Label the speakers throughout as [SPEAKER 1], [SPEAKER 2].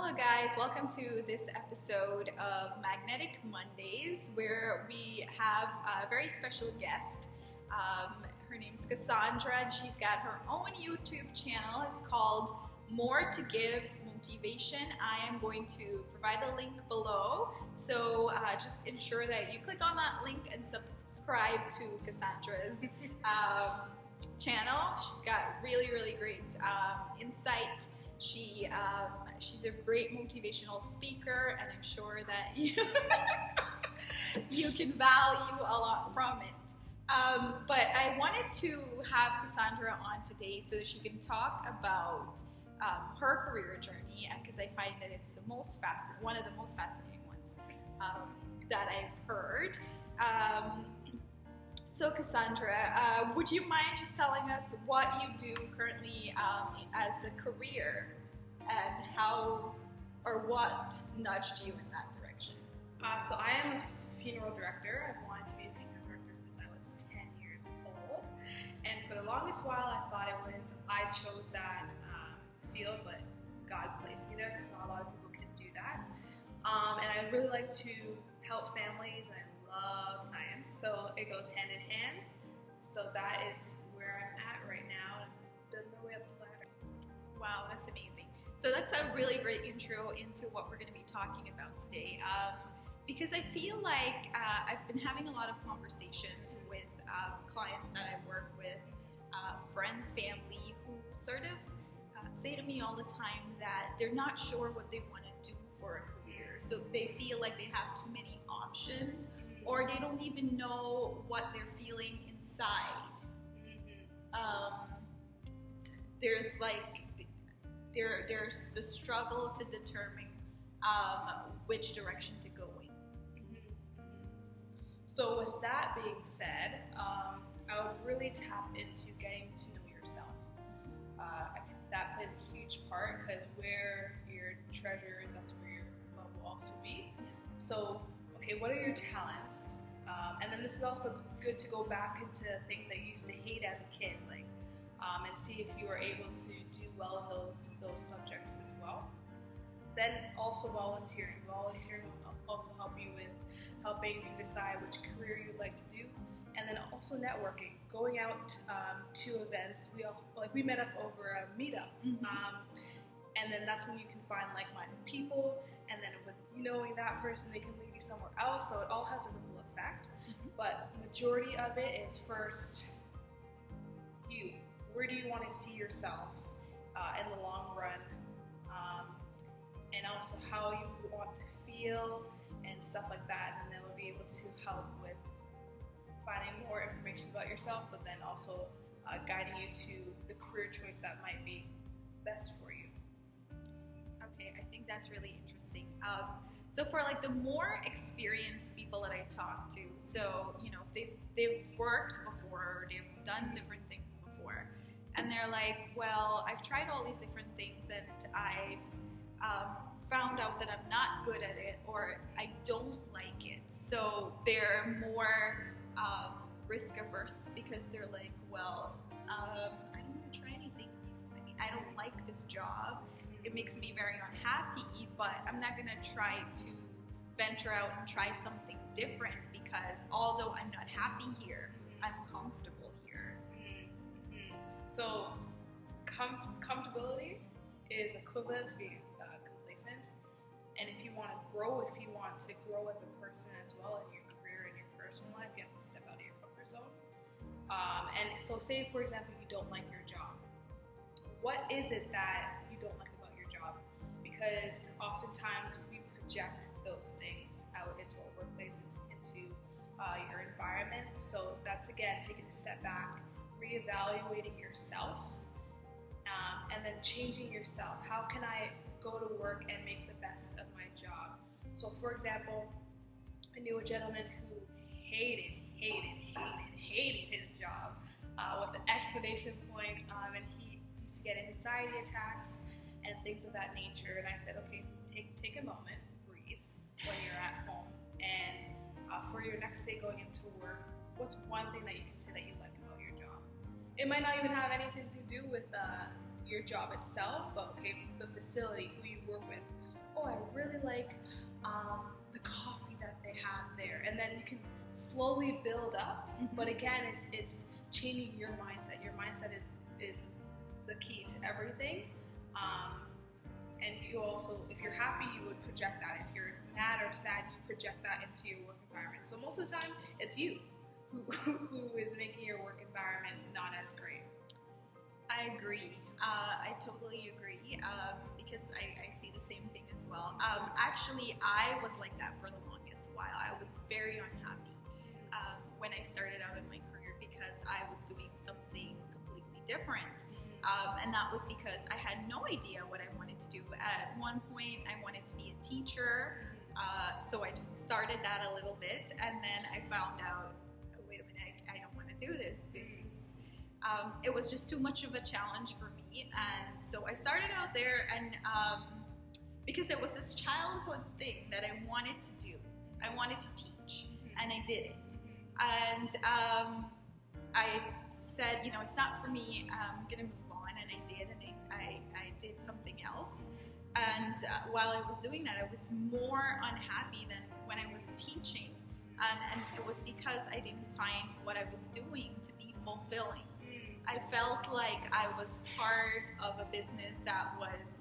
[SPEAKER 1] Hello guys, welcome to this episode of Magnetic Mondays where we have a very special guest. Her name's Cassandra and she's got her own YouTube channel. It's called More to Give Motivation. I am going to provide a link below, so just ensure that you click on that link and subscribe to Cassandra's channel. She's got really great insight. She's a great motivational speaker, and I'm sure that you can value a lot from it. But I wanted to have Cassandra on today so that she can talk about her career journey, because I find that it's one of the most fascinating ones that I've heard. So Cassandra, would you mind just telling us what you do currently as a career and how or what nudged you in that direction?
[SPEAKER 2] So I am a funeral director. I've wanted to be a funeral director since I was 10 years old. And for the longest while I thought I chose that field, but God placed me there because not a lot of people can do that. And I really like to help families, and I love science, so it goes hand in hand. So that is where I'm at right now, and building my way up the ladder.
[SPEAKER 1] Wow, that's amazing. So that's a really great intro into what we're going to be talking about today, because I feel like I've been having a lot of conversations with clients that I work with, friends, family, who sort of say to me all the time that they're not sure what they want to do for a career. So they feel like they have too many options, or they don't even know what they're feeling inside. There's the struggle to determine which direction to go in.
[SPEAKER 2] So with that being said, I would really tap into getting to know yourself. I think that plays a huge part, because where your treasure is, that's where your love will also be. So, okay, what are your talents? And then this is also good to go back into things that you used to hate as a kid, and see if you are able to do well in those subjects as well. Then also volunteering. Volunteering will also help you with helping to decide which career you'd like to do. And then also networking, going out to events. We met up over a meetup, and then that's when you can find like-minded people. And then with knowing that person, they can lead you somewhere else. So it all has a ripple effect. But majority of it is first you. Where do you want to see yourself in the long run? And also how you want to feel and stuff like that. And then they'll be able to help with finding more information about yourself, but then also guiding you to the career choice that might be best for you.
[SPEAKER 1] Okay, I think that's really interesting. So for the more experienced people that I talk to, so if they've worked before, or they've done different things before, and they're like, well, I've tried all these different things and I've found out that I'm not good at it, or I don't like it. So they're more risk averse, because they're like, well, I don't want to try anything new. I mean, I don't like this job. It makes me very unhappy, but I'm not going to try to venture out and try something different, because although I'm not happy here, I'm comfortable here.
[SPEAKER 2] So comfortability is equivalent to being complacent. And if you want to grow as a person as well in your career and your personal life, you have to step out of your comfort zone. And so say, for example, you don't like your job. What is it that you don't like about your job? Because oftentimes we project those things out into our workplace, into your environment. So that's, again, taking a step back, reevaluating yourself, and then changing yourself. How can I go to work and make the best of my job? So for example, I knew a gentleman who hated his job with an exclamation point, and he used to get anxiety attacks and things of that nature. And I said, okay, take a moment, breathe when you're at home, and for your next day going into work, what's one thing that you can say that you like about your job? It might not even have anything to do with your job itself, but okay, the facility, who you work with, oh, I really like the coffee that they have there, and then you can slowly build up.
[SPEAKER 1] Mhm.
[SPEAKER 2] But again, it's changing your mindset. Your mindset is the key to everything. And you also, if you're happy, you would project that. If you're mad or sad, you project that into your work environment. So most of the time, it's you who is making your work environment not as great.
[SPEAKER 1] I agree. I totally agree because I see the same thing as well. Actually, I was like that for the longest while. I was very unhappy when I started out in my career because I was doing something completely different. And that was because I had no idea what I wanted to do. At one point, I wanted to be a teacher, so I started that a little bit, and then I found out, oh, wait a minute, I don't want to do this. It was just too much of a challenge for me, and so I started out there, and because it was this childhood thing that I wanted to do. I wanted to teach, and I did it. And I said, it's not for me. I'm gonna move on, and I did, and I did something else. And while I was doing that, I was more unhappy than when I was teaching, and it was because I didn't find what I was doing to be fulfilling. I felt like I was part of a business that was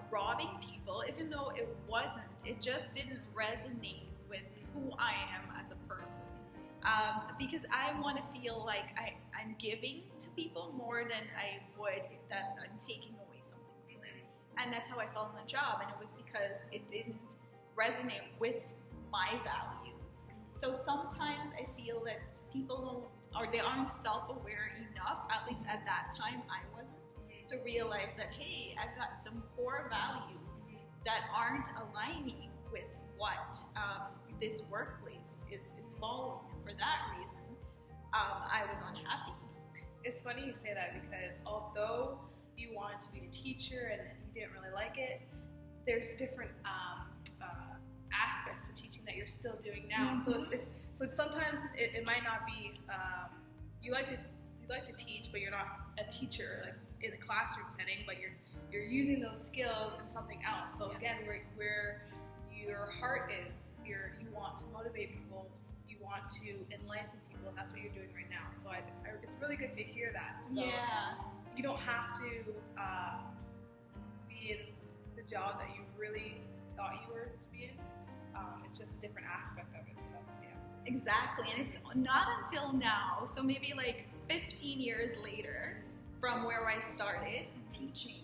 [SPEAKER 1] robbing people, even though it wasn't. It just didn't resonate with who I am as a person. Because I want to feel like I'm giving to people more than I would that I'm taking away something from them. And that's how I felt in the job, and it was because it didn't resonate with my values. So sometimes I feel that people don't, or they aren't self-aware enough, at least at that time I wasn't, to realize that, hey, I've got some core values that aren't aligning with what this workplace is following. And for that reason, I was unhappy.
[SPEAKER 2] It's funny you say that because although you wanted to be a teacher and you didn't really like it, there's different aspects to teaching that you're still doing now.
[SPEAKER 1] Mm-hmm.
[SPEAKER 2] So it's sometimes it might not be you like to teach, but you're not a teacher like in a classroom setting, but you're using those skills in something else. So again, where your heart is, you want to motivate people, you want to enlighten people, and that's what you're doing right now. So it's really good to hear that. So you don't have to be in the job that you really thought you were to be in. It's just a different aspect of it. So that's
[SPEAKER 1] exactly, and it's not until now. So maybe like 15 years later, from where I started teaching,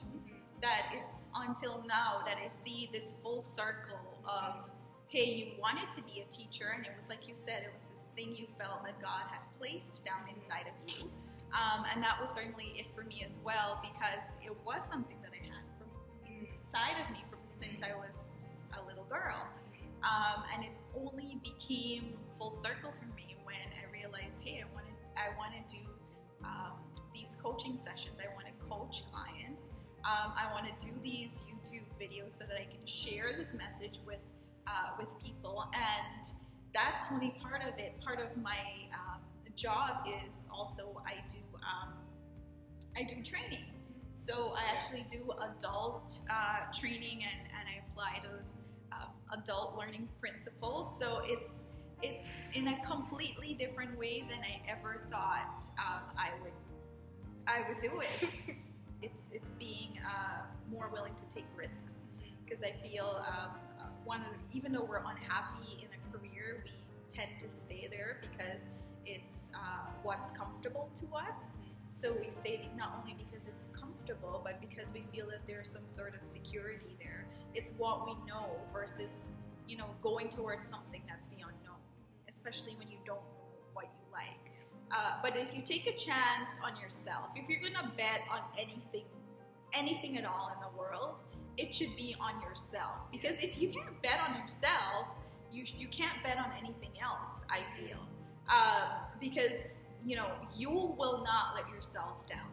[SPEAKER 1] that it's until now that I see this full circle of, hey, you wanted to be a teacher, and it was like you said, it was this thing you felt that God had placed down inside of you. And that was certainly it for me as well, because it was something that I had from inside of me since I was a little girl. And it only became full circle for me when I realized, hey, I want to do these coaching sessions. I want to coach clients. I want to do these YouTube videos so that I can share this message with people, and that's only part of it. Part of my job is also I do training. So I actually do adult training, and I apply those adult learning principles. So it's in a completely different way than I ever thought I would do it. It's being more willing to take risks, because I feel even though we're unhappy in a career, we tend to stay there because it's what's comfortable to us. So we stay not only because it's comfortable, but because we feel that there's some sort of security there. It's what we know versus, going towards something that's the unknown, especially when you don't know what you like. But if you take a chance on yourself, if you're gonna bet on anything at all in the world, it should be on yourself. Because if you can't bet on yourself, you can't bet on anything else, I feel. Because you will not let yourself down,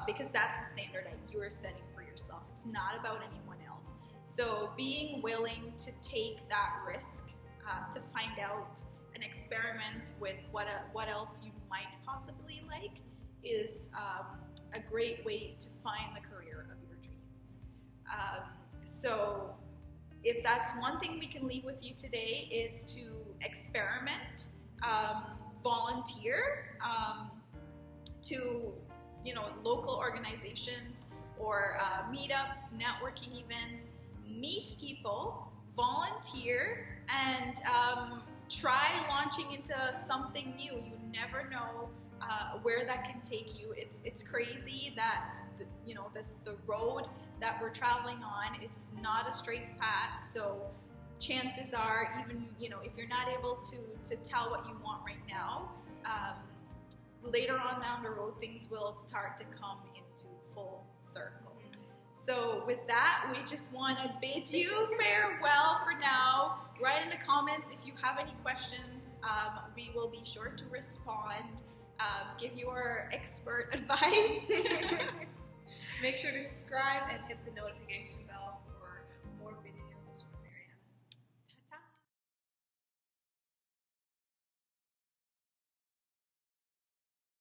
[SPEAKER 1] because that's the standard that you are setting for yourself. It's not about anyone else. So being willing to take that risk, to find out and experiment with what else you might possibly like, is a great way to find the career of your dreams. So if that's one thing we can leave with you today, is to experiment, volunteer to local organizations or meetups, networking events, meet people, volunteer, and try launching into something new. You never know where that can take you. It's crazy that the road that we're traveling on, it's not a straight path. So chances are, even if you're not able to tell what you want right now, later on down the road, things will start to come into full circle. So with that, we just want to bid you farewell for now. Write in the comments if you have any questions. We will be sure to respond, give you our expert advice.
[SPEAKER 2] Make sure to subscribe and hit the notification bell